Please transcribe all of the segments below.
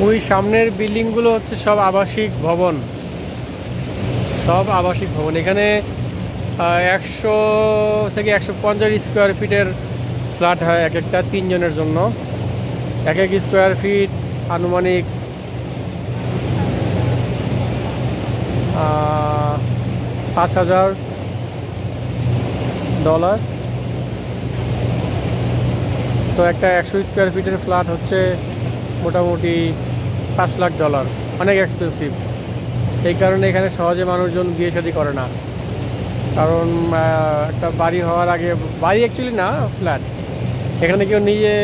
ওই সামনের বিল্ডিংগুলো হচ্ছে সব আবাসিক ভবন, সব আবাসিক ভবন। এখানে 100 থেকে 150 স্কোয়ার ফিটের ফ্ল্যাট হয় এক একটা, 3 জনের জন্য। এক এক স্কোয়ার ফিট আনুমানিক $5,000। তো একটা 100 স্কোয়ার ফিটের ফ্ল্যাট হচ্ছে মোটামুটি $5 লাখ, অনেক এক্সপেন্সিভ। এই কারণে এখানে সহজে মানুষজন বিয়ে শাদী করে না। কারণ একটা বাড়ি হওয়ার আগে, বাড়ি অ্যাকচুয়ালি না, ফ্ল্যাট, এখানে কেউ নিজে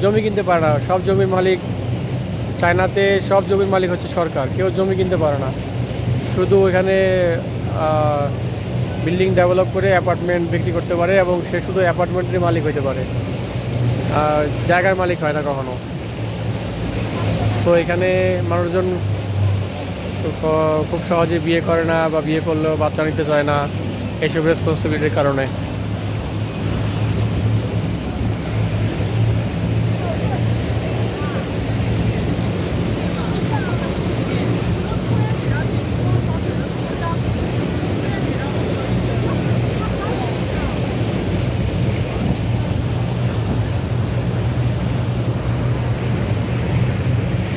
জমি কিনতে পারে না। সব জমির মালিক, চায়নাতে সব জমির মালিক হচ্ছে সরকার, কেউ জমি কিনতে পারে না। শুধু এখানে বিল্ডিং ডেভেলপ করে অ্যাপার্টমেন্ট বিক্রি করতে পারে, এবং সে শুধু অ্যাপার্টমেন্টের মালিক হতে পারে, জায়গার মালিক হয় না কখনো। তো এখানে মানুষজন খুব সহজে বিয়ে করে না, বা বিয়ে করলেও বাচ্চা নিতে চায় না, এইসব রেসপন্সিবিলিটির কারণে।